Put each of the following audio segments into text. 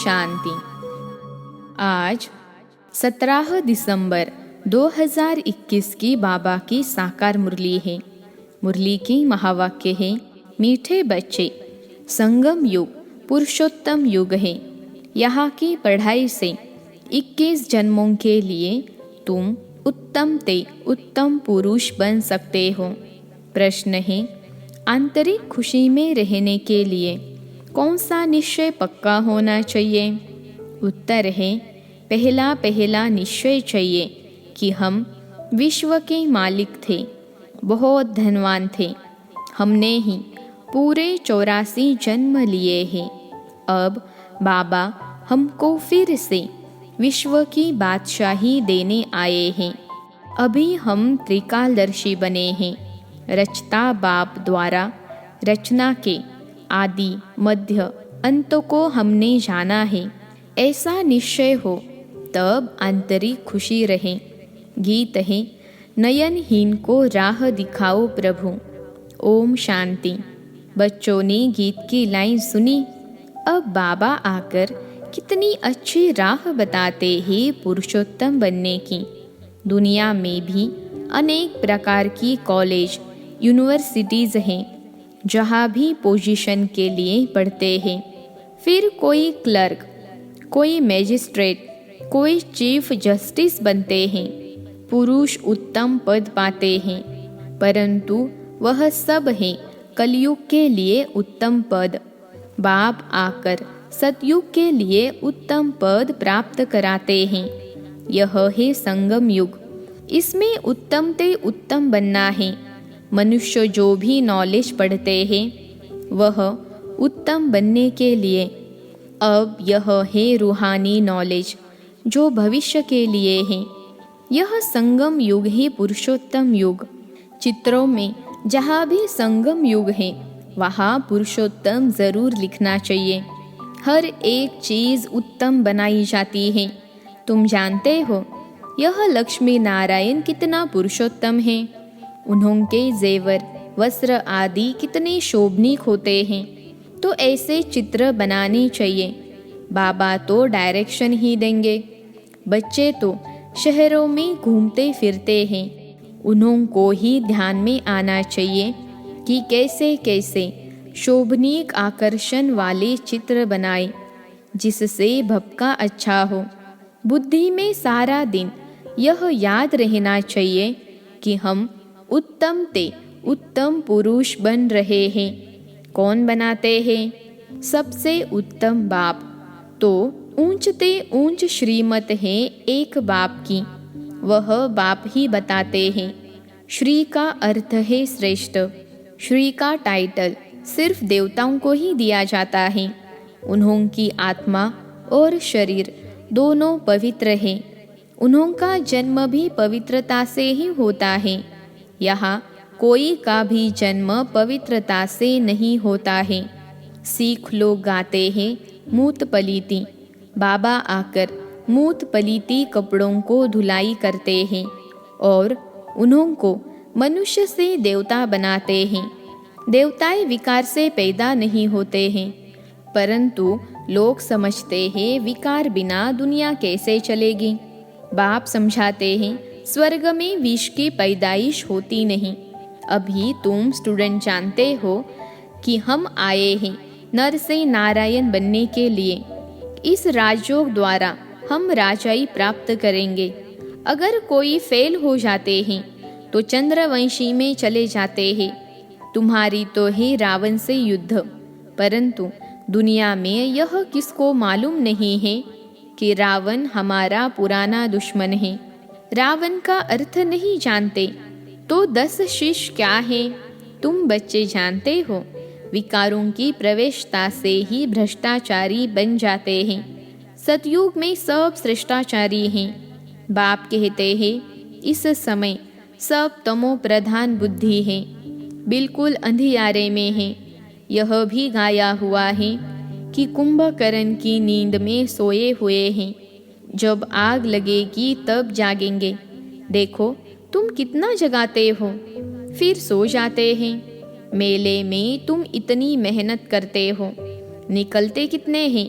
शांति। आज 17 दिसंबर 2021 की बाबा की साकार मुरली है। मुरली की महावाक्य है, मीठे बच्चे, संगम युग पुरुषोत्तम युग है। यहाँ की पढ़ाई से 21 जन्मों के लिए तुम उत्तम ते उत्तम पुरुष बन सकते हो। प्रश्न है, आंतरिक खुशी में रहने के लिए कौन सा निश्चय पक्का होना चाहिए? उत्तर है, पहला निश्चय चाहिए कि हम विश्व के मालिक थे, बहुत धनवान थे। हमने ही पूरे 84 जन्म लिए हैं। अब बाबा हमको फिर से विश्व की बादशाही देने आए हैं। अभी हम त्रिकालदर्शी बने हैं। रचता बाप द्वारा रचना के आदि मध्य अंत को हमने जाना है। ऐसा निश्चय हो तब आंतरिक खुशी रहे। गीत है, नयनहीन को राह दिखाओ प्रभु। ओम शांति। बच्चों ने गीत की लाइन सुनी। अब बाबा आकर कितनी अच्छी राह बताते हैं पुरुषोत्तम बनने की। दुनिया में भी अनेक प्रकार की कॉलेज यूनिवर्सिटीज़ हैं जहाँ भी पोजीशन के लिए पढ़ते हैं। फिर कोई क्लर्क, कोई मैजिस्ट्रेट, कोई चीफ जस्टिस बनते हैं। पुरुष उत्तम पद पाते हैं, परंतु वह सब है कलयुग के लिए उत्तम पद। बाप आकर सतयुग के लिए उत्तम पद प्राप्त कराते हैं। यह है संगम युग। इसमें उत्तम ते उत्तम बनना है। मनुष्य जो भी नॉलेज पढ़ते हैं वह उत्तम बनने के लिए। अब यह है रूहानी नॉलेज जो भविष्य के लिए है। यह संगम युग है, पुरुषोत्तम युग। चित्रों में जहाँ भी संगम युग है वहाँ पुरुषोत्तम जरूर लिखना चाहिए। हर एक चीज़ उत्तम बनाई जाती है। तुम जानते हो यह लक्ष्मी नारायण कितना पुरुषोत्तम है। उन्होंने जेवर, वस्त्र आदि कितने शोभनीक होते हैं। तो ऐसे चित्र बनाने चाहिए। बाबा तो डायरेक्शन ही देंगे। बच्चे तो शहरों में घूमते फिरते हैं। उन्होंने ही ध्यान में आना चाहिए कि कैसे कैसे शोभनीक आकर्षण वाले चित्र बनाए जिससे भपका अच्छा हो। बुद्धि में सारा दिन यह याद रहना चाहिए कि हम उत्तम ते उत्तम पुरुष बन रहे हैं। कौन बनाते हैं? सबसे उत्तम बाप। तो ऊंच ते ऊंच श्रीमत है एक बाप की। वह बाप ही बताते हैं। श्री का अर्थ है श्रेष्ठ। श्री का टाइटल सिर्फ देवताओं को ही दिया जाता है। उन्होंने आत्मा और शरीर दोनों पवित्र हैं। उन्होंने जन्म भी पवित्रता से ही होता है। यहाँ कोई का भी जन्म पवित्रता से नहीं होता है। सिख लोग गाते हैं मूत पलीती। बाबा आकर मूत पलीती कपड़ों को धुलाई करते हैं और उन्होंने मनुष्य से देवता बनाते हैं। देवताएं विकार से पैदा नहीं होते हैं, परंतु लोग समझते हैं विकार बिना दुनिया कैसे चलेगी। बाप समझाते हैं स्वर्ग में विष की पैदाइश होती नहीं। अभी तुम स्टूडेंट जानते हो कि हम आए हैं नर से नारायण बनने के लिए। इस राजयोग द्वारा हम राजाई प्राप्त करेंगे। अगर कोई फेल हो जाते हैं तो चंद्रवंशी में चले जाते हैं। तुम्हारी तो है रावण से युद्ध, परंतु दुनिया में यह किसको मालूम नहीं है कि रावण हमारा पुराना दुश्मन है। रावण का अर्थ नहीं जानते तो 10 शिष्य क्या है? तुम बच्चे जानते हो विकारों की प्रवेशता से ही भ्रष्टाचारी बन जाते हैं। सतयुग में सब श्रेष्ठाचारी हैं। बाप कहते हैं इस समय सब तमो प्रधान बुद्धि है, बिल्कुल अंधियारे में है। यह भी गाया हुआ है कि कुंभकर्ण की नींद में सोए हुए हैं। जब आग लगेगी तब जागेंगे। देखो तुम कितना जगाते हो, फिर सो जाते हैं। मेले में तुम इतनी मेहनत करते हो, निकलते कितने हैं?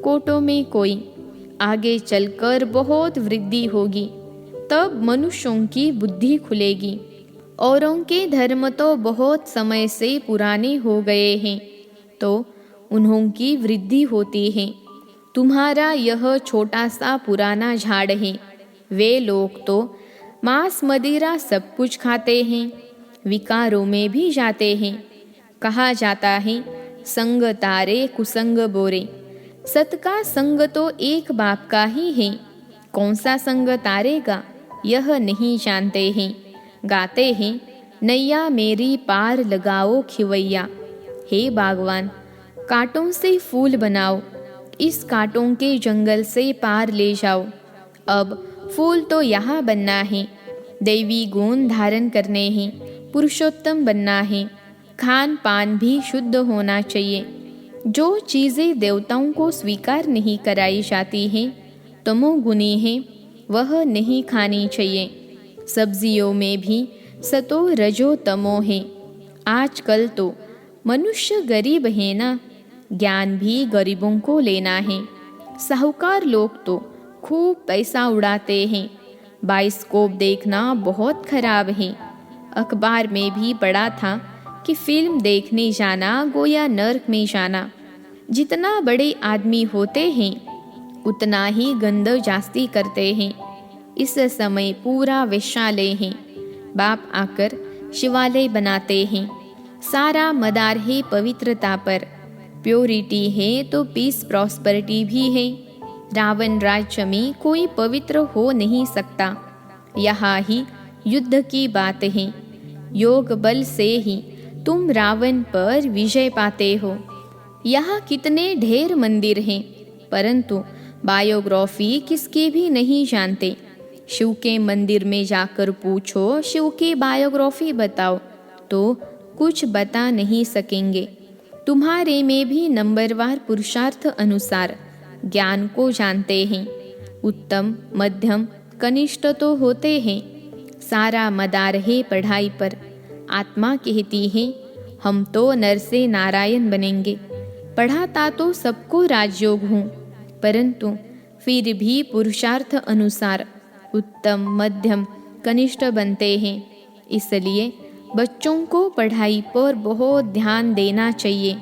कोटों में कोई, आगे चलकर बहुत वृद्धि होगी, तब मनुष्यों की बुद्धि खुलेगी। औरों के धर्म तो बहुत समय से पुराने हो गए हैं, तो उन्हों की वृद्धि होती है। तुम्हारा यह छोटा सा पुराना झाड़ है। वे लोग तो मांस मदिरा सब कुछ खाते हैं, विकारों में भी जाते हैं। कहा जाता है, संग तारे कुसंग बोरे। सत का संग तो एक बाप का ही है, कौन सा संग तारेगा यह नहीं जानते हैं। गाते हैं, नैया मेरी पार लगाओ खिवैया। हे बागवान, कांटों से फूल बनाओ, इस कांटों के जंगल से पार ले जाओ। अब फूल तो यहाँ बनना है, दैवी गुण धारण करने हैं, पुरुषोत्तम बनना है, खान पान भी शुद्ध होना चाहिए। जो चीज़ें देवताओं को स्वीकार नहीं कराई जाती हैं, तमोगुणी हैं, वह नहीं खानी चाहिए। सब्जियों में भी सतो रजो तमो है। आजकल तो मनुष्य गरीब है ना, ज्ञान भी गरीबों को लेना है। साहूकार लोग तो खूब पैसा उड़ाते हैं। बाइस्कोप देखना बहुत खराब है। अखबार में भी पढ़ा था कि फिल्म देखने जाना गोया नर्क में जाना। जितना बड़े आदमी होते हैं उतना ही गंद जास्ती करते हैं। इस समय पूरा वैश्यालय है। बाप आकर शिवालय बनाते हैं। सारा मदार है पवित्रता पर। प्योरिटी है तो पीस प्रॉस्पेरिटी भी है। रावण राज्य में कोई पवित्र हो नहीं सकता। यहाँ ही युद्ध की बात है। योग बल से ही तुम रावण पर विजय पाते हो। यहाँ कितने ढेर मंदिर हैं, परंतु बायोग्राफी किसकी भी नहीं जानते। शिव के मंदिर में जाकर पूछो शिव की बायोग्राफी बताओ, तो कुछ बता नहीं सकेंगे। तुम्हारे में भी नंबरवार पुरुषार्थ अनुसार ज्ञान को जानते हैं। उत्तम, मध्यम, कनिष्ठ तो होते हैं। सारा मदार है पढ़ाई पर। आत्मा कहती है, हम तो नर से नारायण बनेंगे। पढ़ाता तो सबको राजयोग हूँ, परंतु फिर भी पुरुषार्थ अनुसार उत्तम, मध्यम, कनिष्ठ बनते हैं। इसलिए बच्चों को पढ़ाई पर बहुत ध्यान देना चाहिए।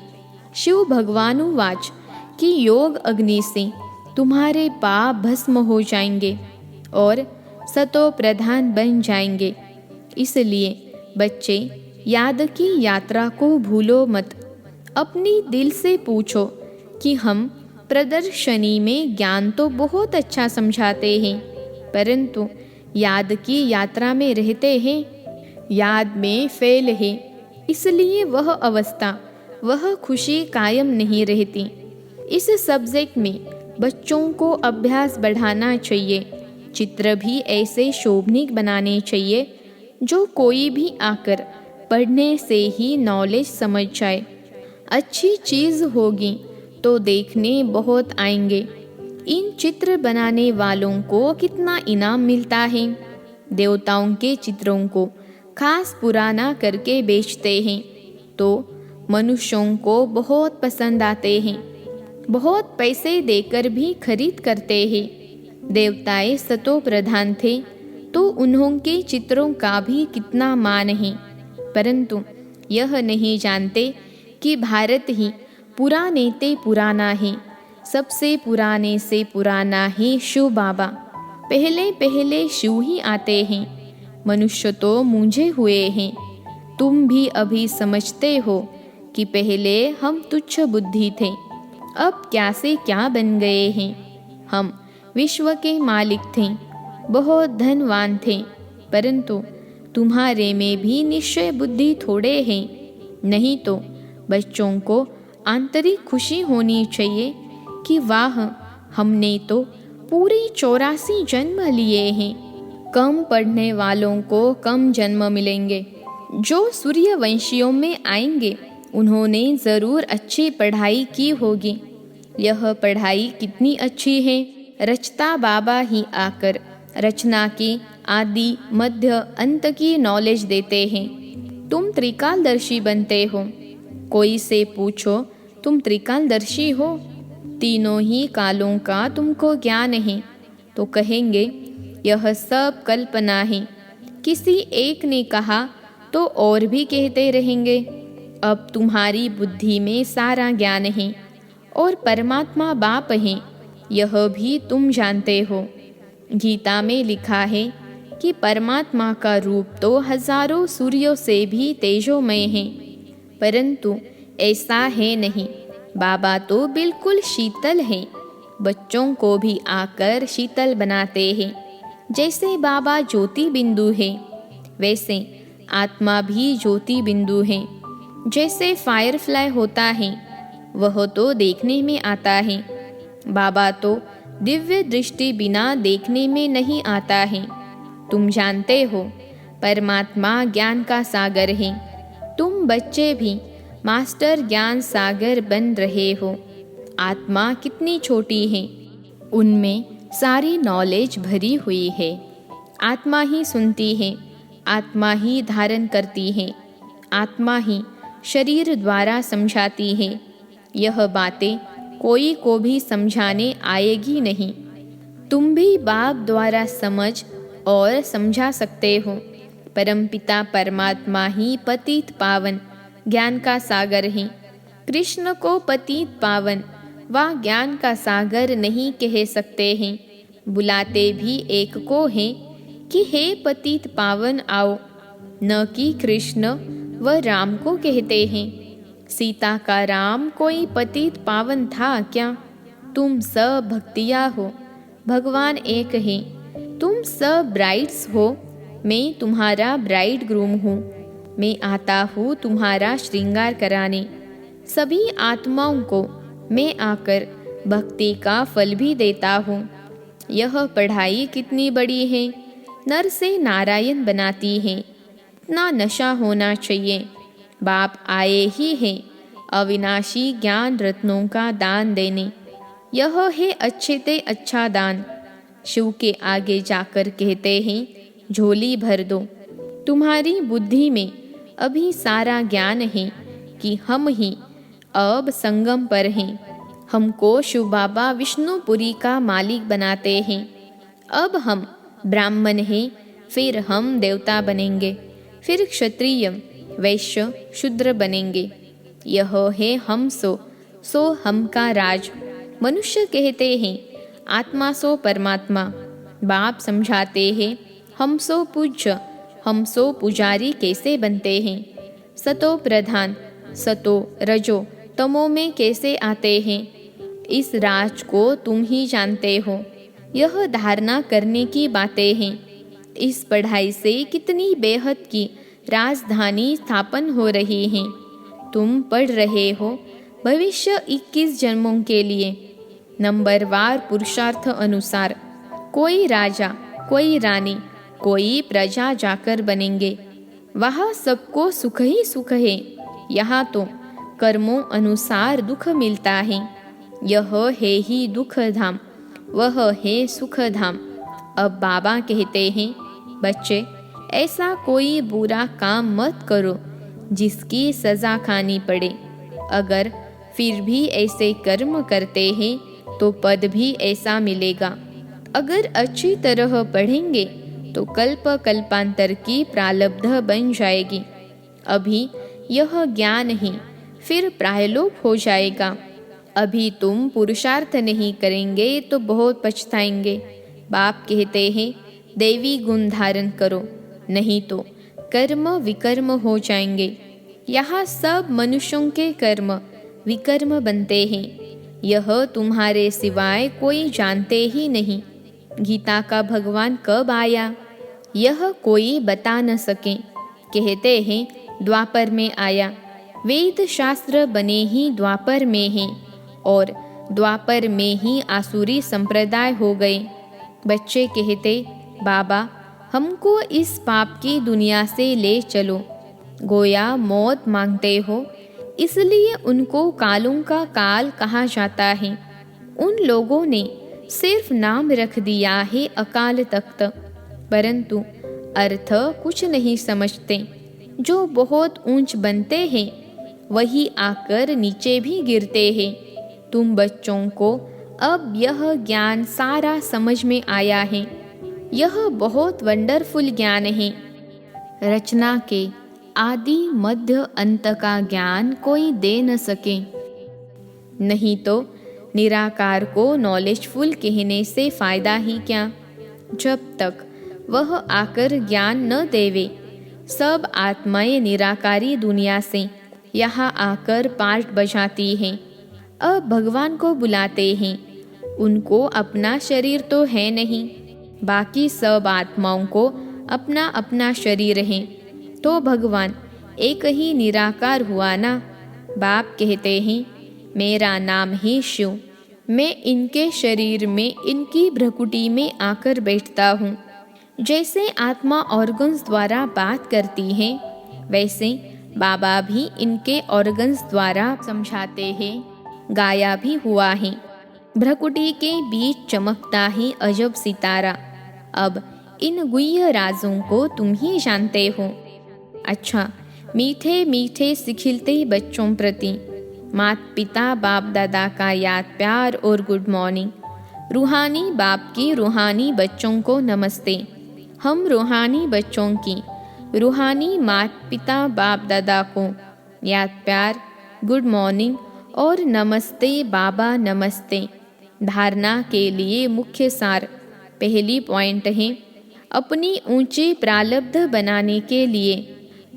शिव भगवानुवाच कि योग अग्नि से तुम्हारे पाप भस्म हो जाएंगे और सतो प्रधान बन जाएंगे। इसलिए बच्चे, याद की यात्रा को भूलो मत। अपनी दिल से पूछो कि हम प्रदर्शनी में ज्ञान तो बहुत अच्छा समझाते हैं, परंतु याद की यात्रा में रहते हैं, याद में फेल है। इसलिए वह अवस्था, वह खुशी कायम नहीं रहती। इस सब्जेक्ट में बच्चों को अभ्यास बढ़ाना चाहिए। चित्र भी ऐसे शोभनीक बनाने चाहिए जो कोई भी आकर पढ़ने से ही नॉलेज समझ जाए। अच्छी चीज़ होगी तो देखने बहुत आएंगे। इन चित्र बनाने वालों को कितना इनाम मिलता है। देवताओं के चित्रों को खास पुराना करके बेचते हैं, तो मनुष्यों को बहुत पसंद आते हैं। बहुत पैसे देकर भी खरीद करते हैं। देवताएं सतो प्रधान थे, तो उन्होंने चित्रों का भी कितना मान है, परंतु यह नहीं जानते कि भारत ही पुराने ते पुराना है। सबसे पुराने से पुराना है शिव बाबा। पहले पहले शिव ही आते हैं। मनुष्य तो मूंझे हुए हैं। तुम भी अभी समझते हो कि पहले हम तुच्छ बुद्धि थे, अब क्या से क्या बन गए हैं। हम विश्व के मालिक थे, बहुत धनवान थे, परंतु तुम्हारे में भी निश्चय बुद्धि थोड़े हैं। नहीं तो बच्चों को आंतरिक खुशी होनी चाहिए कि वाह, हमने तो पूरे 84 जन्म लिए हैं। कम पढ़ने वालों को कम जन्म मिलेंगे। जो सूर्यवंशियों में आएंगे उन्होंने ज़रूर अच्छी पढ़ाई की होगी। यह पढ़ाई कितनी अच्छी है। रचता बाबा ही आकर रचना की आदि, मध्य, अंत की नॉलेज देते हैं। तुम त्रिकालदर्शी बनते हो। कोई से पूछो, तुम त्रिकालदर्शी हो? तीनों ही कालों का तुमको ज्ञान है, तो कहेंगे यह सब कल्पना है। किसी एक ने कहा तो और भी कहते रहेंगे। अब तुम्हारी बुद्धि में सारा ज्ञान है और परमात्मा बाप है, यह भी तुम जानते हो। गीता में लिखा है कि परमात्मा का रूप तो हजारों सूर्यों से भी तेजोमय है, परंतु ऐसा है नहीं। बाबा तो बिल्कुल शीतल है, बच्चों को भी आकर शीतल बनाते हैं। जैसे बाबा ज्योति बिंदु है, वैसे आत्मा भी ज्योति बिंदु है। जैसे फायरफ्लाई होता है, वह तो देखने में आता है। बाबा तो दिव्य दृष्टि बिना देखने में नहीं आता है। तुम जानते हो परमात्मा ज्ञान का सागर है। तुम बच्चे भी मास्टर ज्ञान सागर बन रहे हो। आत्मा कितनी छोटी है, उनमें सारी नॉलेज भरी हुई है। आत्मा ही सुनती है, आत्मा ही धारण करती है, आत्मा ही शरीर द्वारा समझाती है। यह बातें कोई को भी समझाने आएगी नहीं। तुम भी बाप द्वारा समझ और समझा सकते हो। परमपिता परमात्मा ही पतित पावन ज्ञान का सागर है। कृष्ण को पतित पावन व ज्ञान का सागर नहीं कह सकते हैं। बुलाते भी एक को हैं कि हे पतित पावन आओ, न कि कृष्ण व राम को कहते हैं। सीता का राम कोई पतित पावन था क्या? तुम सब भक्तिया हो, भगवान एक है। तुम सब ब्राइड्स हो, मैं तुम्हारा ब्राइड ग्रूम हूँ। मैं आता हूँ तुम्हारा श्रृंगार कराने। सभी आत्माओं को मैं आकर भक्ति का फल भी देता हूँ। यह पढ़ाई कितनी बड़ी है, नर से नारायण बनाती है। इतना नशा होना चाहिए। बाप आए ही हैं अविनाशी ज्ञान रत्नों का दान देने। यह है अच्छे ते अच्छा दान। शिव के आगे जाकर कहते हैं झोली भर दो। तुम्हारी बुद्धि में अभी सारा ज्ञान है कि हम ही अब संगम पर हैं। हमको शिव बाबा विष्णुपुरी का मालिक बनाते हैं। अब हम ब्राह्मण हैं, फिर हम देवता बनेंगे, फिर क्षत्रिय वैश्य शूद्र बनेंगे। यह है हम सो हम का राज। मनुष्य कहते हैं आत्मा सो परमात्मा। बाप समझाते हैं हम सो पूज्य, हम सो पुजारी कैसे बनते हैं। सतो प्रधान, सतो रजो तमो में कैसे आते हैं। इस राज को तुम ही जानते हो। यह धारणा करने की बातें हैं। इस पढ़ाई से कितनी बेहद की राजधानी स्थापन हो रही है। तुम पढ़ रहे हो भविष्य 21 जन्मों के लिए नंबरवार पुरुषार्थ अनुसार। कोई राजा, कोई रानी, कोई प्रजा जाकर बनेंगे। वहाँ सबको सुख ही सुख है। यहाँ तो कर्मों अनुसार दुख मिलता है। यह है ही दुख धाम, वह है सुख धाम। अब बाबा कहते हैं बच्चे, ऐसा कोई बुरा काम मत करो जिसकी सजा खानी पड़े। अगर फिर भी ऐसे कर्म करते हैं तो पद भी ऐसा मिलेगा। अगर अच्छी तरह पढ़ेंगे तो कल्प कल्पांतर की प्रारब्ध बन जाएगी। अभी यह ज्ञान ही फिर प्रायलोप हो जाएगा। अभी तुम पुरुषार्थ नहीं करेंगे तो बहुत पछताएंगे। बाप कहते हैं देवी गुण धारण करो, नहीं तो कर्म विकर्म हो जाएंगे। यहाँ सब मनुष्यों के कर्म विकर्म बनते हैं। यह तुम्हारे सिवाय कोई जानते ही नहीं। गीता का भगवान कब आया यह कोई बता न सके। कहते हैं द्वापर में आया। वेद शास्त्र बने ही द्वापर में हैं और द्वापर में ही आसुरी संप्रदाय हो गए। बच्चे कहते बाबा हमको इस पाप की दुनिया से ले चलो। गोया मौत मांगते हो, इसलिए उनको कालों का काल कहा जाता है। उन लोगों ने सिर्फ नाम रख दिया है अकाल तख्त, परंतु अर्थ कुछ नहीं समझते। जो बहुत ऊंच बनते हैं वही आकर नीचे भी गिरते हैं। तुम बच्चों को अब यह ज्ञान सारा समझ में आया है। यह बहुत वंडरफुल ज्ञान है। रचना के आदि मध्य अंत का ज्ञान कोई दे न सके। नहीं तो निराकार को नॉलेजफुल कहने से फ़ायदा ही क्या, जब तक वह आकर ज्ञान न देवे। सब आत्माएं निराकारी दुनिया से यहाँ आकर पार्ट बजाती हैं। अब भगवान को बुलाते हैं। उनको अपना शरीर तो है नहीं, बाकी सब आत्माओं को अपना अपना शरीर है। तो भगवान एक ही निराकार हुआ ना। बाप कहते हैं, मेरा नाम है शिव। मैं इनके शरीर में, इनकी भ्रकुटी में आकर बैठता हूँ। जैसे आत्मा ऑर्गन्स द्वारा बात करती है, वैसे बाबा भी इनके ऑर्गन्स द्वारा समझाते हैं। गाया भी हुआ है, भ्रकुटी के बीच चमकता है अजब सितारा। अब इन गुह्य राजों को तुम ही जानते हो। अच्छा, मीठे मीठे सिखिलते बच्चों प्रति माता पिता बाप दादा का याद प्यार और गुड मॉर्निंग। रूहानी बाप की रूहानी बच्चों को नमस्ते। हम रूहानी बच्चों की रूहानी माता पिता बाप दादा को याद प्यार, गुड मॉर्निंग और नमस्ते बाबा नमस्ते। धारणा के लिए मुख्य सार। पहली पॉइंट है, अपनी ऊंची प्रारब्ध बनाने के लिए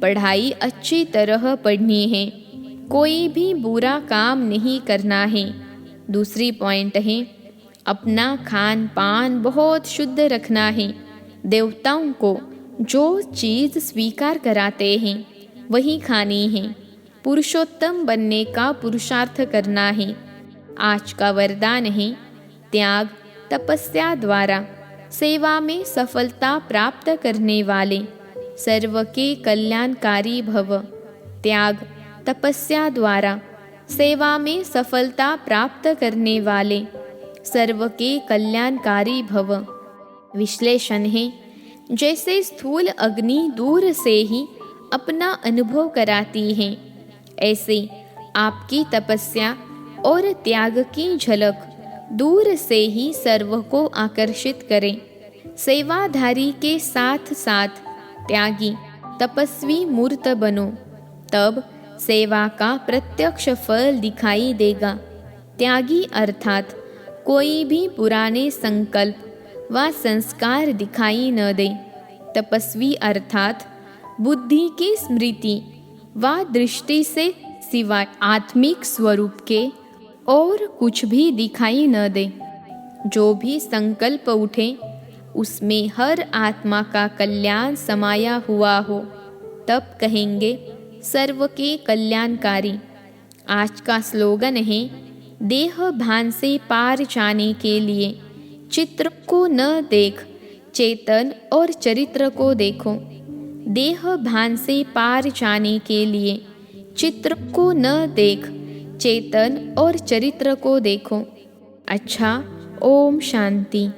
पढ़ाई अच्छी तरह पढ़नी है, कोई भी बुरा काम नहीं करना है। दूसरी पॉइंट है, अपना खान पान बहुत शुद्ध रखना है। देवताओं को जो चीज़ स्वीकार कराते हैं वही खानी है। पुरुषोत्तम बनने का पुरुषार्थ करना है। आज का वरदान है, त्याग तपस्या द्वारा सेवा में सफलता प्राप्त करने वाले सर्व के कल्याणकारी भव। त्याग तपस्या द्वारा सेवा में सफलता प्राप्त करने वाले सर्व के कल्याणकारी भव। विश्लेषण है, जैसे स्थूल अग्नि दूर से ही अपना अनुभव कराती है, ऐसे आपकी तपस्या और त्याग की झलक दूर से ही सर्व को आकर्षित करें। सेवाधारी के साथ साथ त्यागी तपस्वी मूर्त बनो, तब सेवा का प्रत्यक्ष फल दिखाई देगा। त्यागी अर्थात कोई भी पुराने संकल्प व संस्कार दिखाई न दे। तपस्वी अर्थात बुद्धि की स्मृति व दृष्टि से सिवाय आत्मिक स्वरूप के और कुछ भी दिखाई न दे। जो भी संकल्प उठे उसमें हर आत्मा का कल्याण समाया हुआ हो, तब कहेंगे सर्व के कल्याणकारी। आज का स्लोगन है, देह भान से पार जाने के लिए चित्र को न देख, चेतन और चरित्र को देखो। देह भान से पार जाने के लिए चित्र को न देख, चेतन और चरित्र को देखो। अच्छा, ओम शांति।